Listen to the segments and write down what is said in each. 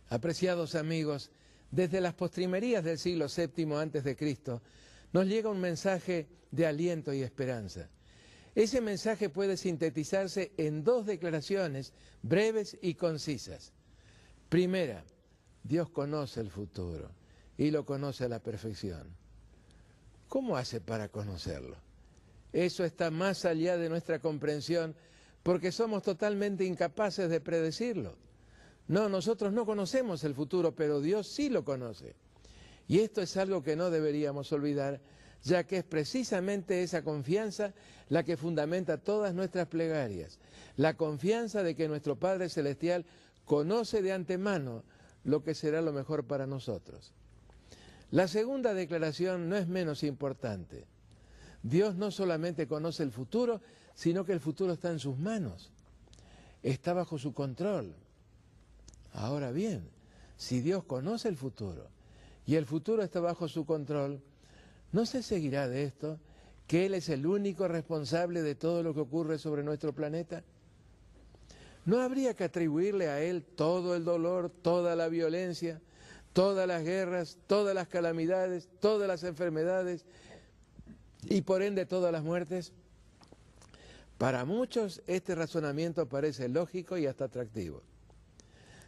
Apreciados amigos, desde las postrimerías del siglo VII a.C. nos llega un mensaje de aliento y esperanza. Ese mensaje puede sintetizarse en dos declaraciones breves y concisas. Primera, Dios conoce el futuro y lo conoce a la perfección. ¿Cómo hace para conocerlo? Eso está más allá de nuestra comprensión porque somos totalmente incapaces de predecirlo. No, nosotros no conocemos el futuro, pero Dios sí lo conoce. Y esto es algo que no deberíamos olvidar, ya que es precisamente esa confianza la que fundamenta todas nuestras plegarias. La confianza de que nuestro Padre Celestial conoce de antemano lo que será lo mejor para nosotros. La segunda declaración no es menos importante. Dios no solamente conoce el futuro, sino que el futuro está en sus manos. Está bajo su control. Ahora bien, si Dios conoce el futuro y el futuro está bajo su control, ¿no se seguirá de esto que Él es el único responsable de todo lo que ocurre sobre nuestro planeta? ¿No habría que atribuirle a Él todo el dolor, toda la violencia, todas las guerras, todas las calamidades, todas las enfermedades y por ende todas las muertes? Para muchos este razonamiento parece lógico y hasta atractivo.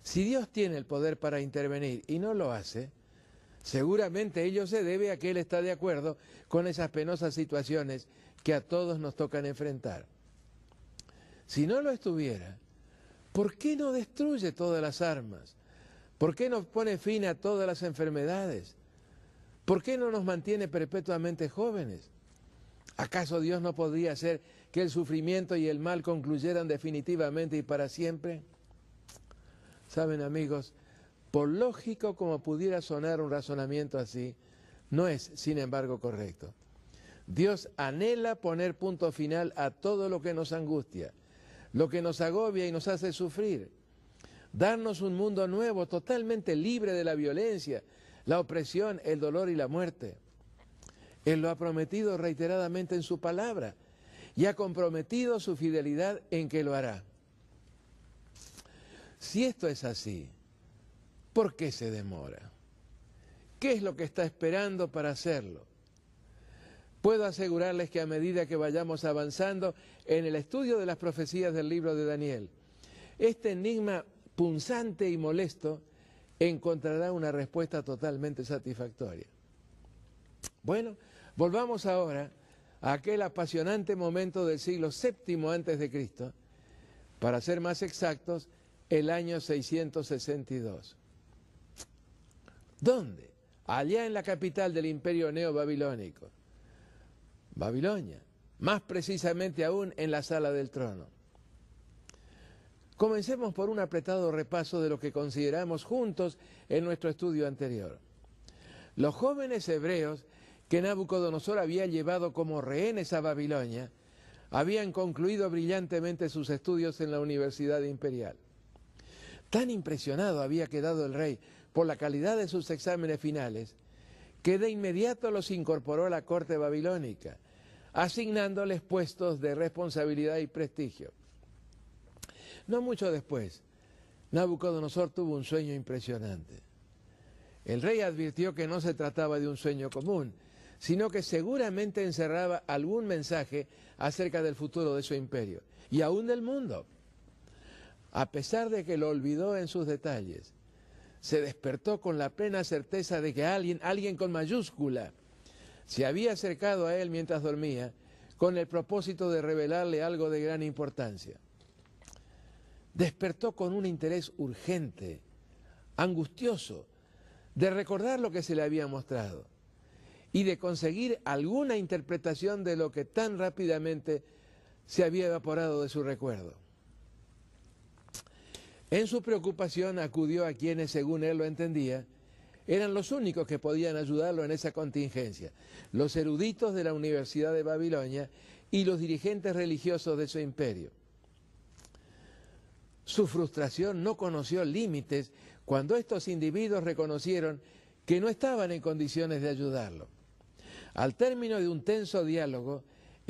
Si Dios tiene el poder para intervenir y no lo hace, seguramente ello se debe a que Él está de acuerdo con esas penosas situaciones que a todos nos tocan enfrentar. Si no lo estuviera, ¿por qué no destruye todas las armas? ¿Por qué no pone fin a todas las enfermedades? ¿Por qué no nos mantiene perpetuamente jóvenes? ¿Acaso Dios no podría hacer que el sufrimiento y el mal concluyeran definitivamente y para siempre? Saben, amigos, por lógico como pudiera sonar un razonamiento así, no es, sin embargo, correcto. Dios anhela poner punto final a todo lo que nos angustia, lo que nos agobia y nos hace sufrir. Darnos un mundo nuevo, totalmente libre de la violencia, la opresión, el dolor y la muerte. Él lo ha prometido reiteradamente en su palabra y ha comprometido su fidelidad en que lo hará. Si esto es así, ¿por qué se demora? ¿Qué es lo que está esperando para hacerlo? Puedo asegurarles que a medida que vayamos avanzando en el estudio de las profecías del libro de Daniel, este enigma punzante y molesto encontrará una respuesta totalmente satisfactoria. Bueno, volvamos ahora a aquel apasionante momento del siglo VII a.C., para ser más exactos, el año 662. ¿Dónde? Allá en la capital del imperio neobabilónico, Babilonia, más precisamente aún en la sala del trono. Comencemos por un apretado repaso de lo que consideramos juntos en nuestro estudio anterior. Los jóvenes hebreos que Nabucodonosor había llevado como rehenes a Babilonia habían concluido brillantemente sus estudios en la Universidad Imperial. Tan impresionado había quedado el rey por la calidad de sus exámenes finales, que de inmediato los incorporó a la corte babilónica, asignándoles puestos de responsabilidad y prestigio. No mucho después, Nabucodonosor tuvo un sueño impresionante. El rey advirtió que no se trataba de un sueño común, sino que seguramente encerraba algún mensaje acerca del futuro de su imperio, y aún del mundo. A pesar de que lo olvidó en sus detalles, se despertó con la plena certeza de que alguien con mayúscula, se había acercado a él mientras dormía, con el propósito de revelarle algo de gran importancia. Despertó con un interés urgente, angustioso, de recordar lo que se le había mostrado y de conseguir alguna interpretación de lo que tan rápidamente se había evaporado de su recuerdo. En su preocupación acudió a quienes, según él lo entendía, eran los únicos que podían ayudarlo en esa contingencia, los eruditos de la Universidad de Babilonia y los dirigentes religiosos de su imperio. Su frustración no conoció límites cuando estos individuos reconocieron que no estaban en condiciones de ayudarlo. Al término de un tenso diálogo,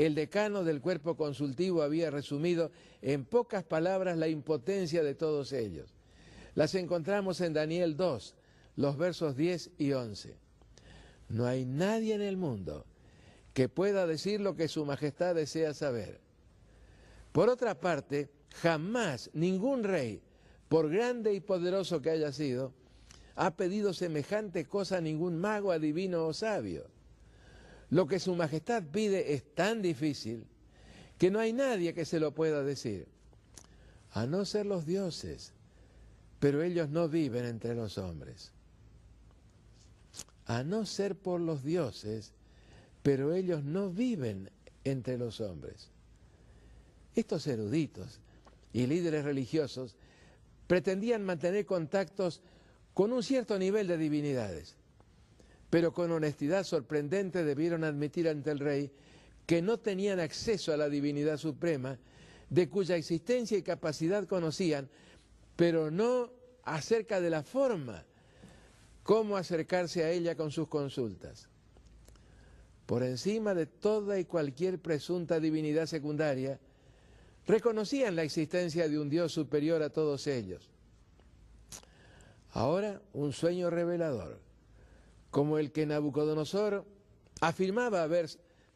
el decano del cuerpo consultivo había resumido en pocas palabras la impotencia de todos ellos. Las encontramos en Daniel 2, los versos 10 y 11. No hay nadie en el mundo que pueda decir lo que su majestad desea saber. Por otra parte, jamás ningún rey, por grande y poderoso que haya sido, ha pedido semejante cosa a ningún mago, adivino o sabio. Lo que su majestad pide es tan difícil que no hay nadie que se lo pueda decir, a no ser los dioses, pero ellos no viven entre los hombres. A no ser por los dioses, pero ellos no viven entre los hombres. Estos eruditos y líderes religiosos pretendían mantener contactos con un cierto nivel de divinidades, pero con honestidad sorprendente debieron admitir ante el rey que no tenían acceso a la divinidad suprema, de cuya existencia y capacidad conocían, pero no acerca de la forma cómo acercarse a ella con sus consultas. Por encima de toda y cualquier presunta divinidad secundaria, reconocían la existencia de un Dios superior a todos ellos. Ahora, un sueño revelador, como el que Nabucodonosor afirmaba haber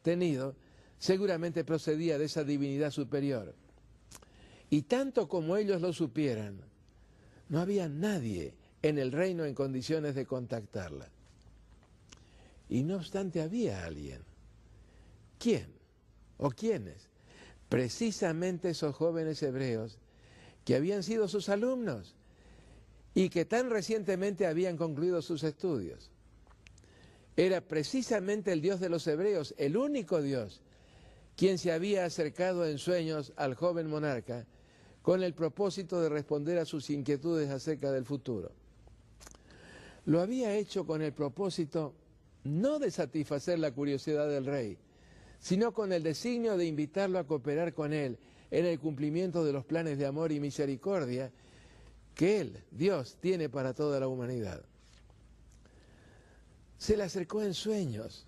tenido, seguramente procedía de esa divinidad superior. Y tanto como ellos lo supieran, no había nadie en el reino en condiciones de contactarla. Y no obstante había alguien. ¿Quién? ¿O quiénes? Precisamente esos jóvenes hebreos que habían sido sus alumnos y que tan recientemente habían concluido sus estudios. Era precisamente el Dios de los hebreos, el único Dios, quien se había acercado en sueños al joven monarca con el propósito de responder a sus inquietudes acerca del futuro. Lo había hecho con el propósito no de satisfacer la curiosidad del rey, sino con el designio de invitarlo a cooperar con él en el cumplimiento de los planes de amor y misericordia que él, Dios, tiene para toda la humanidad. Se le acercó en sueños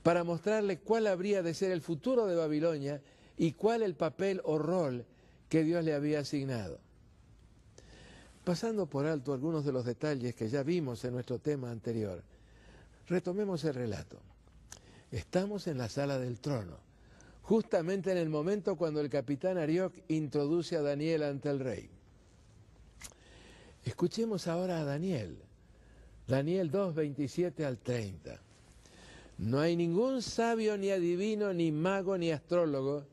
para mostrarle cuál habría de ser el futuro de Babilonia y cuál el papel o rol que Dios le había asignado. Pasando por alto algunos de los detalles que ya vimos en nuestro tema anterior, retomemos el relato. Estamos en la sala del trono, justamente en el momento cuando el capitán Arioc introduce a Daniel ante el rey. Escuchemos ahora a Daniel. Daniel 2, 27 al 30. No hay ningún sabio, ni adivino, ni mago, ni astrólogo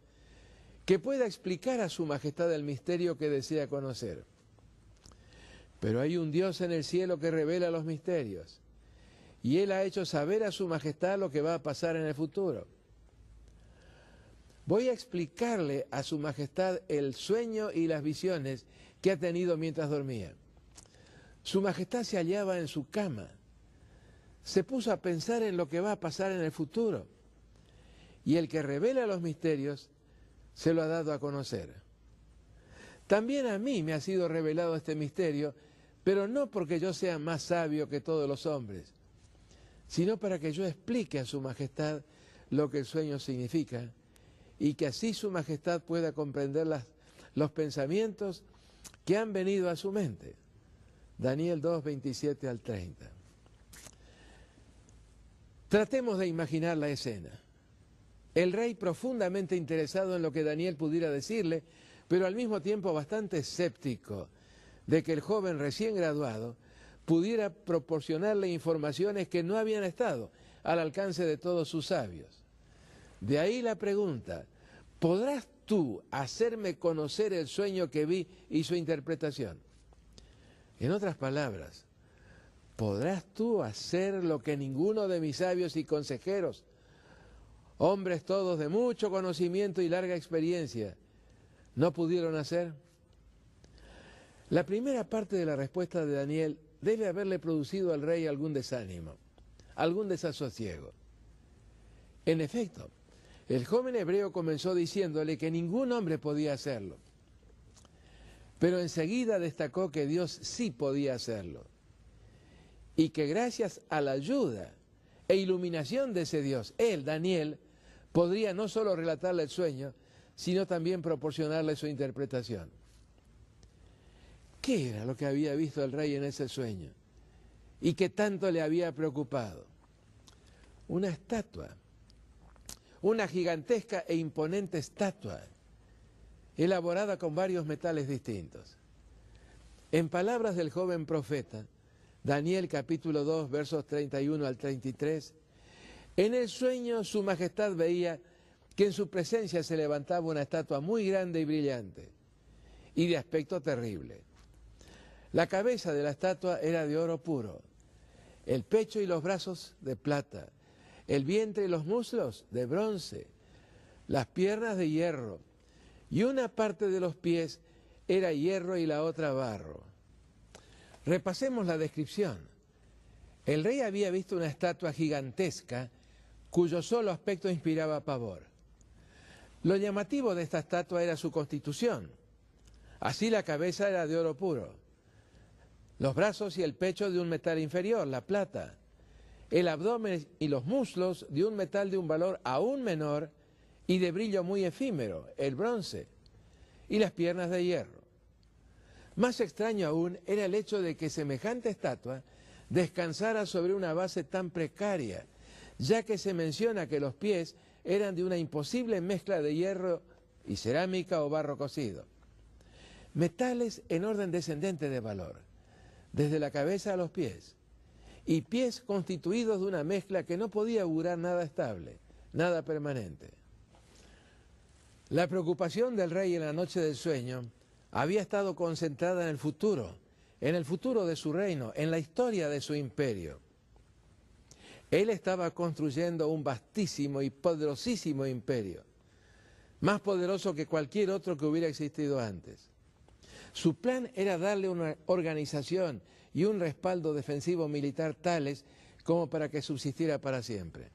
que pueda explicar a su majestad el misterio que desea conocer. Pero hay un Dios en el cielo que revela los misterios, y Él ha hecho saber a su majestad lo que va a pasar en el futuro. Voy a explicarle a su majestad el sueño y las visiones que ha tenido mientras dormía. Su majestad se hallaba en su cama. Se puso a pensar en lo que va a pasar en el futuro. Y el que revela los misterios se lo ha dado a conocer. También a mí me ha sido revelado este misterio, pero no porque yo sea más sabio que todos los hombres, sino para que yo explique a su majestad lo que el sueño significa y que así su majestad pueda comprender los pensamientos que han venido a su mente. Daniel 2, 27 al 30. Tratemos de imaginar la escena. El rey profundamente interesado en lo que Daniel pudiera decirle, pero al mismo tiempo bastante escéptico de que el joven recién graduado pudiera proporcionarle informaciones que no habían estado al alcance de todos sus sabios. De ahí la pregunta: ¿podrás tú hacerme conocer el sueño que vi y su interpretación? En otras palabras, ¿podrás tú hacer lo que ninguno de mis sabios y consejeros, hombres todos de mucho conocimiento y larga experiencia, no pudieron hacer? La primera parte de la respuesta de Daniel debe haberle producido al rey algún desánimo, algún desasosiego. En efecto, el joven hebreo comenzó diciéndole que ningún hombre podía hacerlo, pero enseguida destacó que Dios sí podía hacerlo, y que gracias a la ayuda e iluminación de ese Dios, él, Daniel, podría no solo relatarle el sueño, sino también proporcionarle su interpretación. ¿Qué era lo que había visto el rey en ese sueño? ¿Y qué tanto le había preocupado? Una estatua, una gigantesca e imponente estatua, elaborada con varios metales distintos. En palabras del joven profeta, Daniel capítulo 2, versos 31 al 33, en el sueño su majestad veía que en su presencia se levantaba una estatua muy grande y brillante, y de aspecto terrible. La cabeza de la estatua era de oro puro, el pecho y los brazos de plata, el vientre y los muslos de bronce, las piernas de hierro, y una parte de los pies era hierro y la otra barro. Repasemos la descripción. El rey había visto una estatua gigantesca cuyo solo aspecto inspiraba pavor. Lo llamativo de esta estatua era su constitución. Así la cabeza era de oro puro, los brazos y el pecho de un metal inferior, la plata, el abdomen y los muslos de un metal de un valor aún menor y de brillo muy efímero, el bronce, y las piernas de hierro. Más extraño aún era el hecho de que semejante estatua descansara sobre una base tan precaria, ya que se menciona que los pies eran de una imposible mezcla de hierro y cerámica o barro cocido. Metales en orden descendente de valor, desde la cabeza a los pies, y pies constituidos de una mezcla que no podía augurar nada estable, nada permanente. La preocupación del rey en la noche del sueño había estado concentrada en el futuro de su reino, en la historia de su imperio. Él estaba construyendo un vastísimo y poderosísimo imperio, más poderoso que cualquier otro que hubiera existido antes. Su plan era darle una organización y un respaldo defensivo militar tales como para que subsistiera para siempre.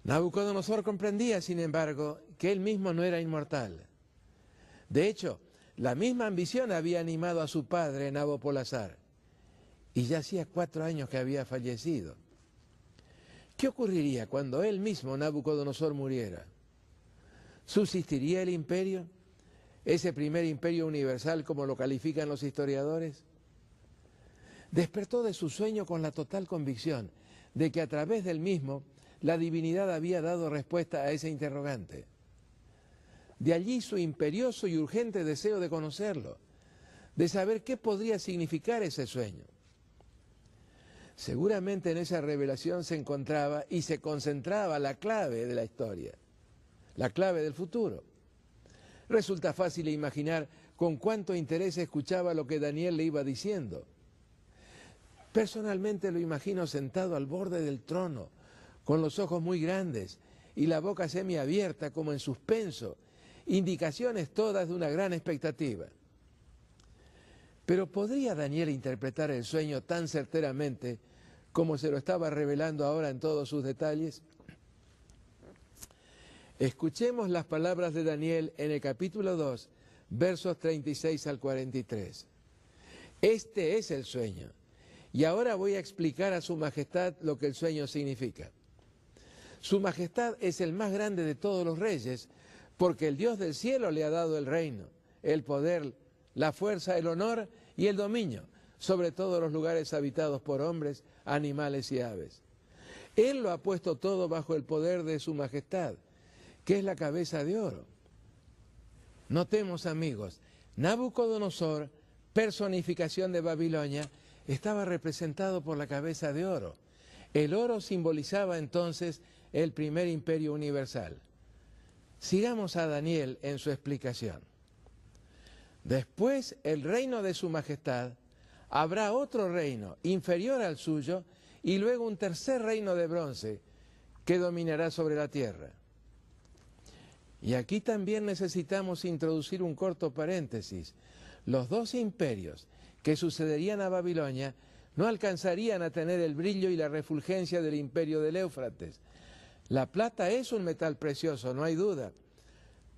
Nabucodonosor comprendía, sin embargo, que él mismo no era inmortal. De hecho, la misma ambición había animado a su padre, Nabopolassar, y ya hacía 4 años que había fallecido. ¿Qué ocurriría cuando él mismo, Nabucodonosor, muriera? ¿Subsistiría el imperio? ¿Ese primer imperio universal, como lo califican los historiadores? Despertó de su sueño con la total convicción de que a través del mismo la divinidad había dado respuesta a ese interrogante. De allí su imperioso y urgente deseo de conocerlo, de saber qué podría significar ese sueño. Seguramente en esa revelación se encontraba y se concentraba la clave de la historia, la clave del futuro. Resulta fácil imaginar con cuánto interés escuchaba lo que Daniel le iba diciendo. Personalmente lo imagino sentado al borde del trono, con los ojos muy grandes y la boca semiabierta como en suspenso, indicaciones todas de una gran expectativa. Pero ¿podría Daniel interpretar el sueño tan certeramente como se lo estaba revelando ahora en todos sus detalles? Escuchemos las palabras de Daniel en el capítulo 2, versos 36 al 43. Este es el sueño, y ahora voy a explicar a su majestad lo que el sueño significa. Su majestad es el más grande de todos los reyes, porque el Dios del cielo le ha dado el reino, el poder, la fuerza, el honor y el dominio sobre todos los lugares habitados por hombres, animales y aves. Él lo ha puesto todo bajo el poder de su majestad, que es la cabeza de oro. Notemos, amigos, Nabucodonosor, personificación de Babilonia, estaba representado por la cabeza de oro. El oro simbolizaba entonces el primer imperio universal. Sigamos a Daniel en su explicación. Después, el reino de su majestad, habrá otro reino inferior al suyo y luego un tercer reino de bronce que dominará sobre la tierra. Y aquí también necesitamos introducir un corto paréntesis. Los 2 imperios que sucederían a Babilonia no alcanzarían a tener el brillo y la refulgencia del imperio del Éufrates. La plata es un metal precioso, no hay duda,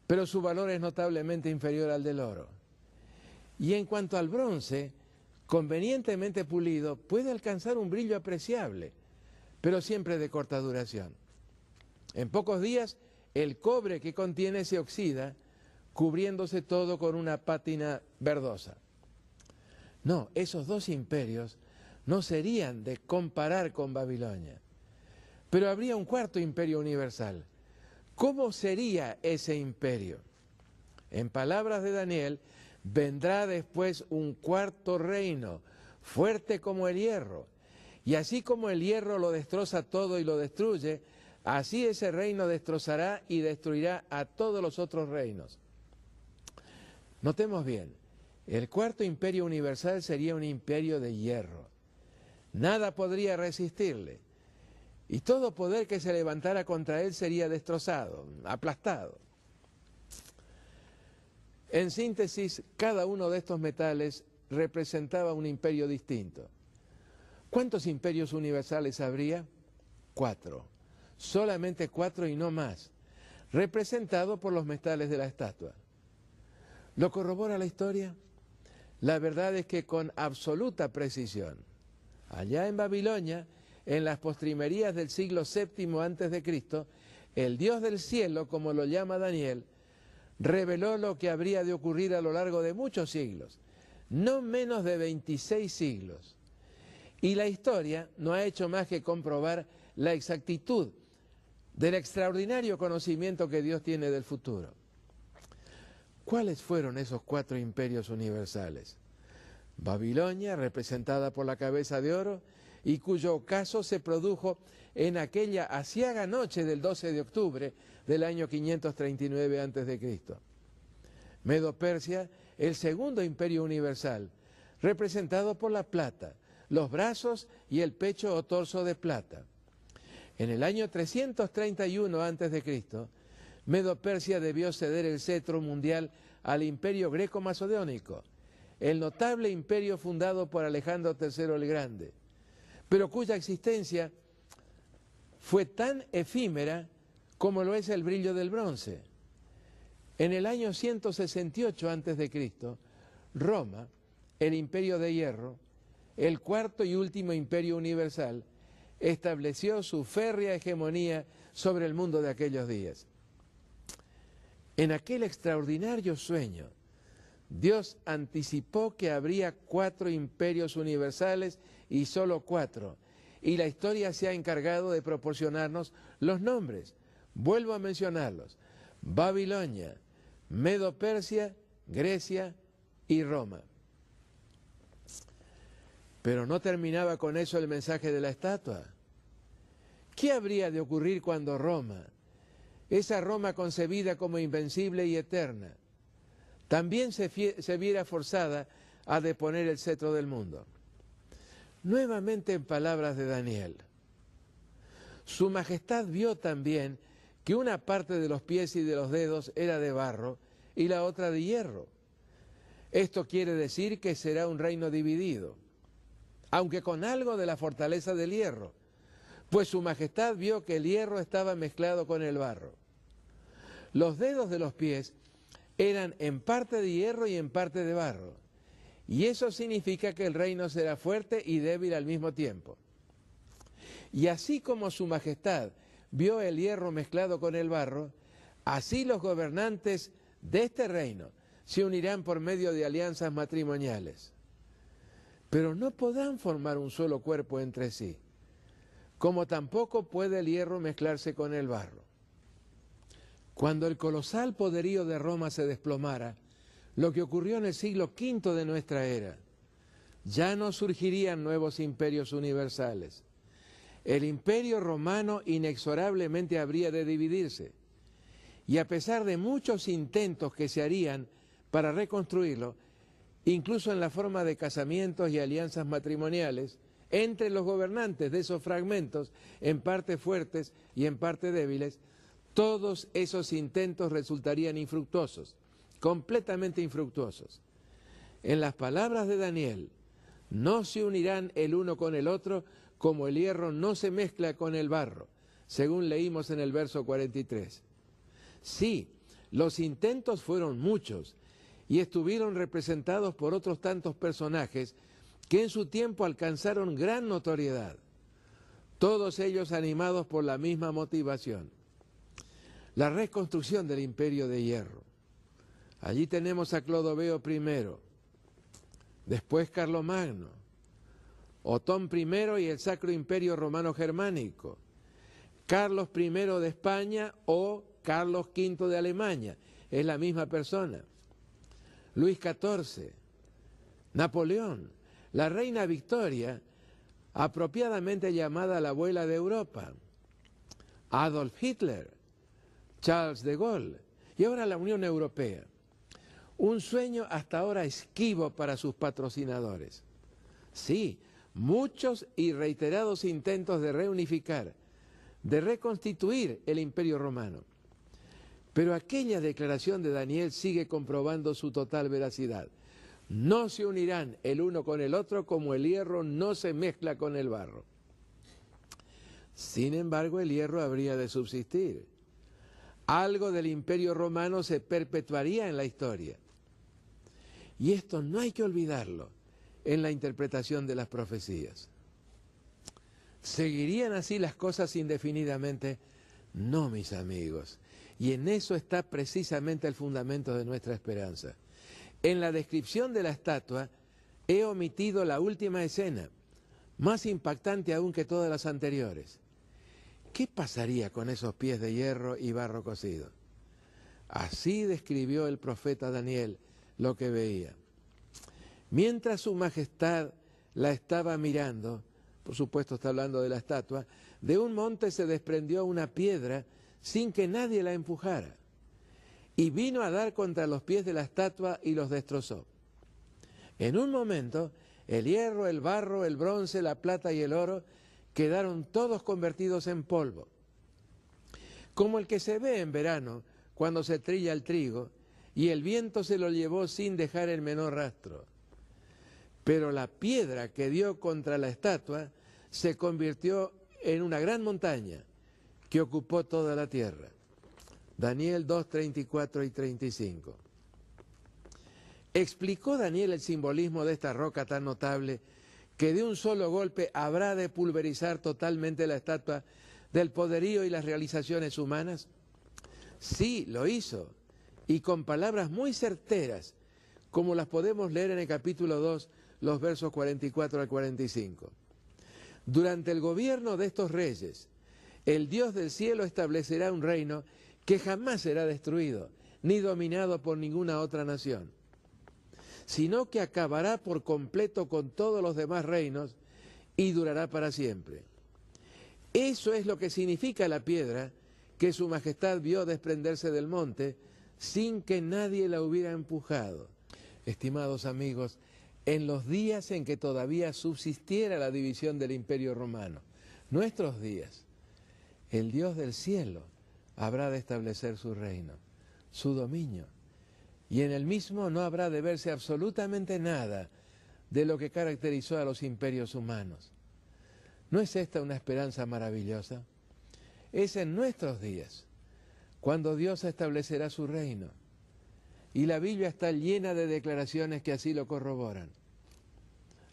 pero su valor es notablemente inferior al del oro. Y en cuanto al bronce, convenientemente pulido, puede alcanzar un brillo apreciable, pero siempre de corta duración. En pocos días, el cobre que contiene se oxida, cubriéndose todo con una pátina verdosa. No, esos dos imperios no serían de comparar con Babilonia. Pero habría un cuarto imperio universal. ¿Cómo sería ese imperio? En palabras de Daniel, vendrá después un cuarto reino, fuerte como el hierro. Y así como el hierro lo destroza todo y lo destruye, así ese reino destrozará y destruirá a todos los otros reinos. Notemos bien, el cuarto imperio universal sería un imperio de hierro. Nada podría resistirle. Y todo poder que se levantara contra él sería destrozado, aplastado. En síntesis, cada uno de estos metales representaba un imperio distinto. ¿Cuántos imperios universales habría? 4. Solamente 4 y no más, representados por los metales de la estatua. ¿Lo corrobora la historia? La verdad es que con absoluta precisión, allá en Babilonia, en las postrimerías del siglo VII a.C., el Dios del cielo, como lo llama Daniel, reveló lo que habría de ocurrir a lo largo de muchos siglos, no menos de 26 siglos. Y la historia no ha hecho más que comprobar la exactitud del extraordinario conocimiento que Dios tiene del futuro. ¿Cuáles fueron esos 4 imperios universales? Babilonia, representada por la cabeza de oro, y cuyo ocaso se produjo en aquella aciaga noche del 12 de octubre del año 539 a.C. Medo-Persia, el segundo imperio universal, representado por la plata, los brazos y el pecho o torso de plata. En el año 331 a.C., Medo-Persia debió ceder el cetro mundial al imperio greco-macedónico, el notable imperio fundado por Alejandro III el Grande, pero cuya existencia fue tan efímera como lo es el brillo del bronce. En el año 168 a.C., Roma, el imperio de hierro, el cuarto y último imperio universal, estableció su férrea hegemonía sobre el mundo de aquellos días. En aquel extraordinario sueño, Dios anticipó que habría 4 imperios universales y solo 4, y la historia se ha encargado de proporcionarnos los nombres. Vuelvo a mencionarlos: Babilonia, Medo-Persia, Grecia y Roma. Pero no terminaba con eso el mensaje de la estatua. ¿Qué habría de ocurrir cuando Roma, esa Roma concebida como invencible y eterna, también se viera forzada a deponer el cetro del mundo? Nuevamente en palabras de Daniel, su majestad vio también que una parte de los pies y de los dedos era de barro y la otra de hierro. Esto quiere decir que será un reino dividido, aunque con algo de la fortaleza del hierro, pues su majestad vio que el hierro estaba mezclado con el barro. Los dedos de los pies eran en parte de hierro y en parte de barro, y eso significa que el reino será fuerte y débil al mismo tiempo. Y así como su majestad vio el hierro mezclado con el barro, así los gobernantes de este reino se unirán por medio de alianzas matrimoniales. Pero no podrán formar un solo cuerpo entre sí, como tampoco puede el hierro mezclarse con el barro. Cuando el colosal poderío de Roma se desplomara, lo que ocurrió en el siglo V de nuestra era, ya no surgirían nuevos imperios universales. El imperio romano inexorablemente habría de dividirse, y a pesar de muchos intentos que se harían para reconstruirlo, incluso en la forma de casamientos y alianzas matrimoniales entre los gobernantes de esos fragmentos, en parte fuertes y en parte débiles, todos esos intentos resultarían infructuosos, completamente infructuosos. En las palabras de Daniel, no se unirán el uno con el otro como el hierro no se mezcla con el barro, según leímos en el verso 43. Sí, los intentos fueron muchos y estuvieron representados por otros tantos personajes que en su tiempo alcanzaron gran notoriedad, todos ellos animados por la misma motivación: la reconstrucción del imperio de hierro. Allí tenemos a Clodoveo I, después Carlomagno, Otón I y el Sacro Imperio Romano Germánico, Carlos I de España o Carlos V de Alemania, es la misma persona, Luis XIV, Napoleón, la reina Victoria, apropiadamente llamada la abuela de Europa, Adolf Hitler, Charles de Gaulle y ahora la Unión Europea. Un sueño hasta ahora esquivo para sus patrocinadores. Sí, muchos y reiterados intentos de reunificar, de reconstituir el Imperio Romano. Pero aquella declaración de Daniel sigue comprobando su total veracidad. No se unirán el uno con el otro como el hierro no se mezcla con el barro. Sin embargo, el hierro habría de subsistir. Algo del Imperio Romano se perpetuaría en la historia. Y esto no hay que olvidarlo en la interpretación de las profecías. ¿Seguirían así las cosas indefinidamente? No, mis amigos. Y en eso está precisamente el fundamento de nuestra esperanza. En la descripción de la estatua he omitido la última escena, más impactante aún que todas las anteriores. ¿Qué pasaría con esos pies de hierro y barro cocido? Así describió el profeta Daniel lo que veía. Mientras su majestad la estaba mirando, por supuesto está hablando de la estatua, de un monte se desprendió una piedra sin que nadie la empujara, y vino a dar contra los pies de la estatua y los destrozó. En un momento, el hierro, el barro, el bronce, la plata y el oro quedaron todos convertidos en polvo, como el que se ve en verano cuando se trilla el trigo, y el viento se lo llevó sin dejar el menor rastro. Pero la piedra que dio contra la estatua se convirtió en una gran montaña que ocupó toda la tierra. Daniel 2, 34 y 35. Explicó Daniel el simbolismo de esta roca tan notable que de un solo golpe habrá de pulverizar totalmente la estatua del poderío y las realizaciones humanas. Sí, lo hizo, y con palabras muy certeras, como las podemos leer en el capítulo 2, los versos 44 al 45. Durante el gobierno de estos reyes, el Dios del cielo establecerá un reino que jamás será destruido, ni dominado por ninguna otra nación, sino que acabará por completo con todos los demás reinos y durará para siempre. Eso es lo que significa la piedra que su majestad vio desprenderse del monte sin que nadie la hubiera empujado. Estimados amigos, en los días en que todavía subsistiera la división del Imperio Romano, nuestros días, el Dios del cielo habrá de establecer su reino, su dominio, y en el mismo no habrá de verse absolutamente nada de lo que caracterizó a los imperios humanos. ¿No es esta una esperanza maravillosa? Es en nuestros días cuando Dios establecerá su reino, y la Biblia está llena de declaraciones que así lo corroboran.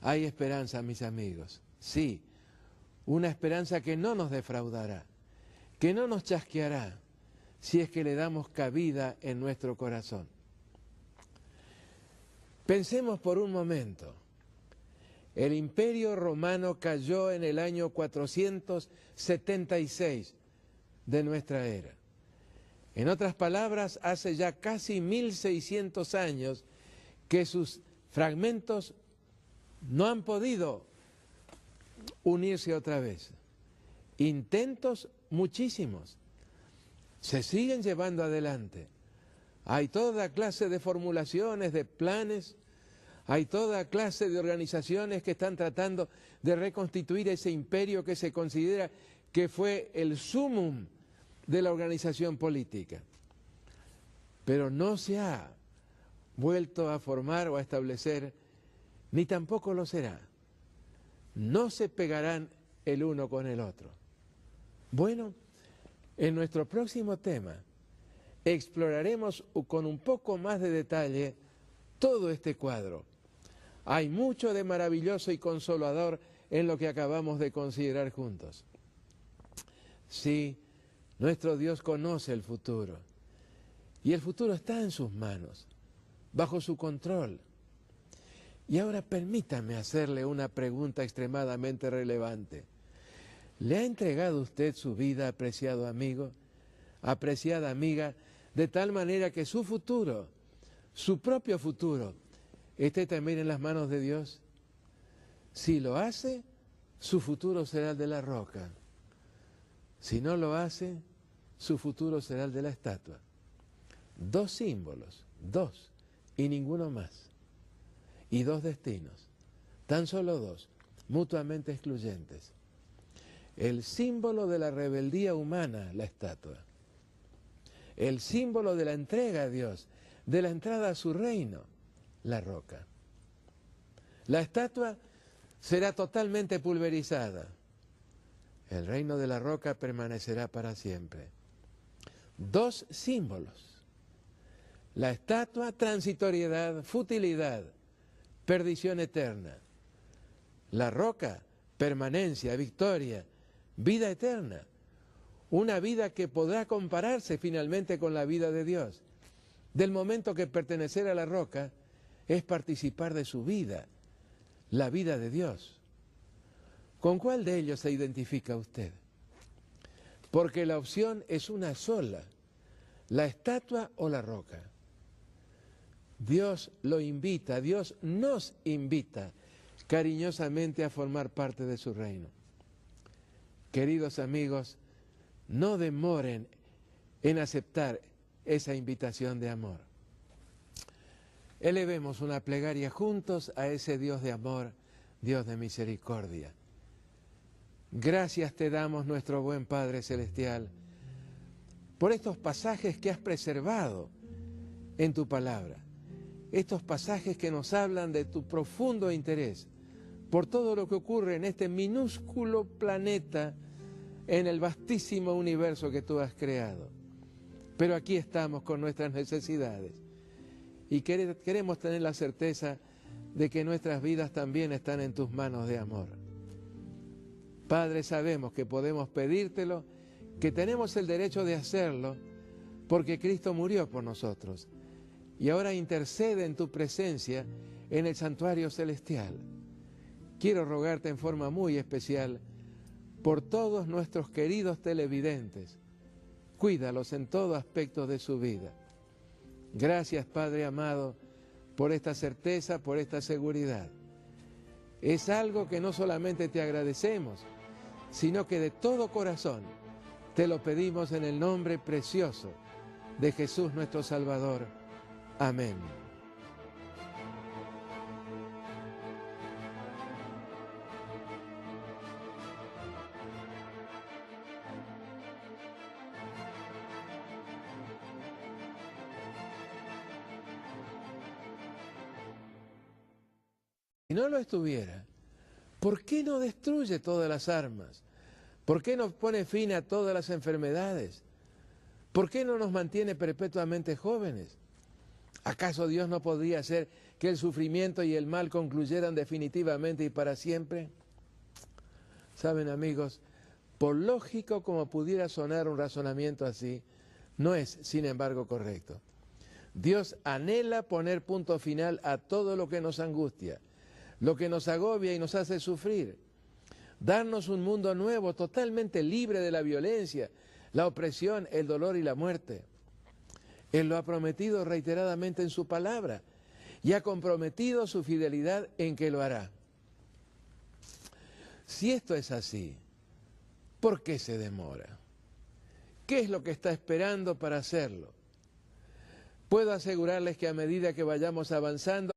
Hay esperanza, mis amigos, sí, una esperanza que no nos defraudará, que no nos chasqueará, si es que le damos cabida en nuestro corazón. Pensemos por un momento, el Imperio Romano cayó en el año 476 de nuestra era. En otras palabras, hace ya casi 1600 años que sus fragmentos no han podido unirse otra vez. Intentos muchísimos. Se siguen llevando adelante. Hay toda clase de formulaciones, de planes, hay toda clase de organizaciones que están tratando de reconstituir ese imperio que se considera que fue el sumum de la organización política. Pero no se ha vuelto a formar o a establecer, ni tampoco lo será. No se pegarán el uno con el otro. Bueno, en nuestro próximo tema exploraremos con un poco más de detalle todo este cuadro. Hay mucho de maravilloso y consolador en lo que acabamos de considerar juntos. Sí, nuestro Dios conoce el futuro y el futuro está en sus manos. bajo su control. Y ahora permítame hacerle una pregunta extremadamente relevante. ¿Le ha entregado usted su vida, apreciado amigo, apreciada amiga, de tal manera que su futuro, su propio futuro, esté también en las manos de Dios? Si lo hace, su futuro será el de la roca. Si no lo hace, su futuro será el de la estatua. Dos símbolos, dos, y ninguno más. Y dos destinos, tan solo dos, mutuamente excluyentes. El símbolo de la rebeldía humana, la estatua. El símbolo de la entrega a Dios, de la entrada a su reino, la roca. La estatua será totalmente pulverizada. El reino de la roca permanecerá para siempre. Dos símbolos. La estatua, transitoriedad, futilidad, perdición eterna. La roca, permanencia, victoria, vida eterna. Una vida que podrá compararse finalmente con la vida de Dios. Del momento que pertenecer a la roca es participar de su vida, la vida de Dios. ¿Con cuál de ellos se identifica usted? Porque la opción es una sola, la estatua o la roca. Dios lo invita, Dios nos invita cariñosamente a formar parte de su reino. Queridos amigos, no demoren en aceptar esa invitación de amor. Elevemos una plegaria juntos a ese Dios de amor, Dios de misericordia. Gracias te damos, nuestro buen Padre Celestial, por estos pasajes que has preservado en tu palabra. Estos pasajes que nos hablan de tu profundo interés por todo lo que ocurre en este minúsculo planeta, en el vastísimo universo que tú has creado. Pero aquí estamos con nuestras necesidades y queremos tener la certeza de que nuestras vidas también están en tus manos de amor. Padre, sabemos que podemos pedírtelo, que tenemos el derecho de hacerlo, porque Cristo murió por nosotros y ahora intercede en tu presencia en el santuario celestial. Quiero rogarte en forma muy especial por todos nuestros queridos televidentes. Cuídalos en todo aspecto de su vida. Gracias, Padre amado, por esta certeza, por esta seguridad. Es algo que no solamente te agradecemos, sino que de todo corazón te lo pedimos en el nombre precioso de Jesús nuestro Salvador. Amén. Si no lo estuviera, ¿por qué no destruye todas las armas? ¿Por qué no pone fin a todas las enfermedades? ¿Por qué no nos mantiene perpetuamente jóvenes? ¿Acaso Dios no podría hacer que el sufrimiento y el mal concluyeran definitivamente y para siempre? Saben, amigos, por lógico como pudiera sonar un razonamiento así, no es, sin embargo, correcto. Dios anhela poner punto final a todo lo que nos angustia, lo que nos agobia y nos hace sufrir. Darnos un mundo nuevo, totalmente libre de la violencia, la opresión, el dolor y la muerte. Él lo ha prometido reiteradamente en su palabra y ha comprometido su fidelidad en que lo hará. Si esto es así, ¿por qué se demora? ¿Qué es lo que está esperando para hacerlo? Puedo asegurarles que a medida que vayamos avanzando,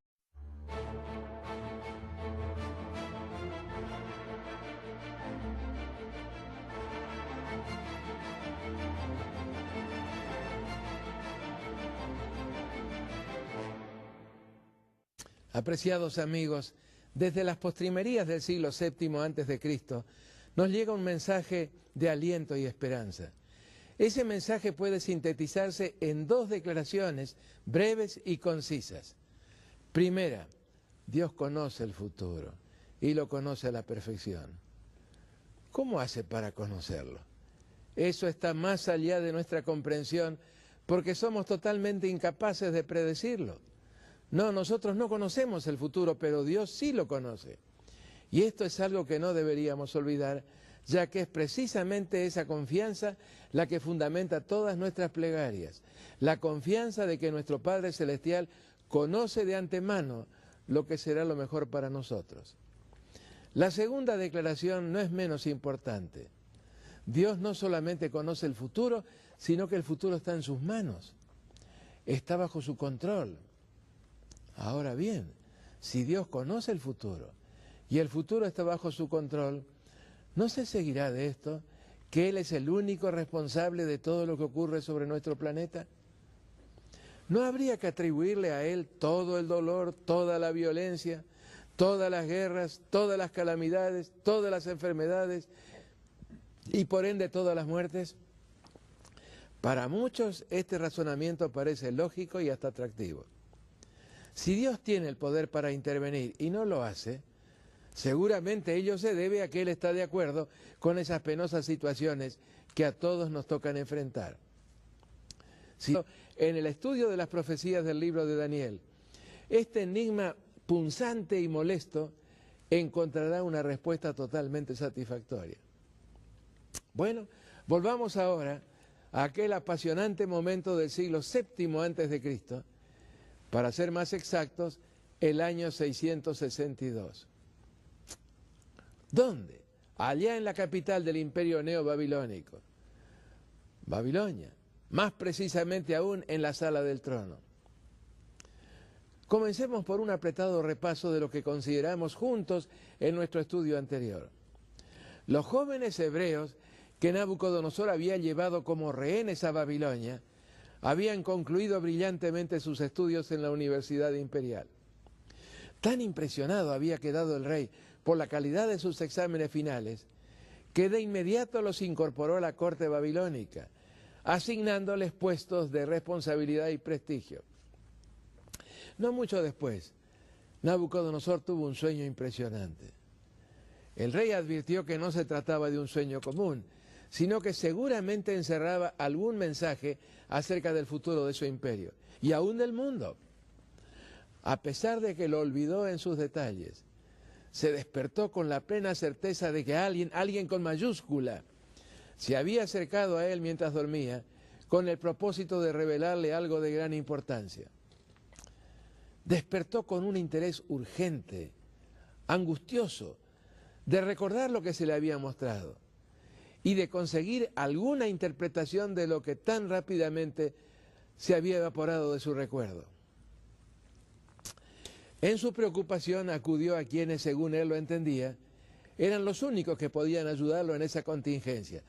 apreciados amigos, desde las postrimerías del siglo VII a.C., nos llega un mensaje de aliento y esperanza. Ese mensaje puede sintetizarse en dos declaraciones breves y concisas. Primera, Dios conoce el futuro y lo conoce a la perfección. ¿Cómo hace para conocerlo? Eso está más allá de nuestra comprensión porque somos totalmente incapaces de predecirlo. No, nosotros no conocemos el futuro, pero Dios sí lo conoce. Y esto es algo que no deberíamos olvidar, ya que es precisamente esa confianza la que fundamenta todas nuestras plegarias. La confianza de que nuestro Padre Celestial conoce de antemano lo que será lo mejor para nosotros. La segunda declaración no es menos importante. Dios no solamente conoce el futuro, sino que el futuro está en sus manos. Está bajo su control. Ahora bien, si Dios conoce el futuro y el futuro está bajo su control, ¿no se seguirá de esto que Él es el único responsable de todo lo que ocurre sobre nuestro planeta? ¿No habría que atribuirle a Él todo el dolor, toda la violencia, todas las guerras, todas las calamidades, todas las enfermedades y por ende todas las muertes? Para muchos este razonamiento parece lógico y hasta atractivo. Si Dios tiene el poder para intervenir y no lo hace, seguramente ello se debe a que Él está de acuerdo con esas penosas situaciones que a todos nos tocan enfrentar. Si en el estudio de las profecías del libro de Daniel, este enigma punzante y molesto encontrará una respuesta totalmente satisfactoria. Bueno, volvamos ahora a aquel apasionante momento del siglo VII antes de Cristo, para ser más exactos, el año 662. ¿Dónde? Allá en la capital del imperio neobabilónico, Babilonia, más precisamente aún en la sala del trono. Comencemos por un apretado repaso de lo que consideramos juntos en nuestro estudio anterior. Los jóvenes hebreos que Nabucodonosor había llevado como rehenes a Babilonia habían concluido brillantemente sus estudios en la Universidad Imperial. Tan impresionado había quedado el rey por la calidad de sus exámenes finales, que de inmediato los incorporó a la corte babilónica, asignándoles puestos de responsabilidad y prestigio. No mucho después, Nabucodonosor tuvo un sueño impresionante. El rey advirtió que no se trataba de un sueño común, sino que seguramente encerraba algún mensaje acerca del futuro de su imperio, y aún del mundo. A pesar de que lo olvidó en sus detalles, se despertó con la plena certeza de que alguien con mayúscula, se había acercado a él mientras dormía, con el propósito de revelarle algo de gran importancia. Despertó con un interés urgente, angustioso, de recordar lo que se le había mostrado y de conseguir alguna interpretación de lo que tan rápidamente se había evaporado de su recuerdo. En su preocupación acudió a quienes, según él lo entendía, eran los únicos que podían ayudarlo en esa contingencia.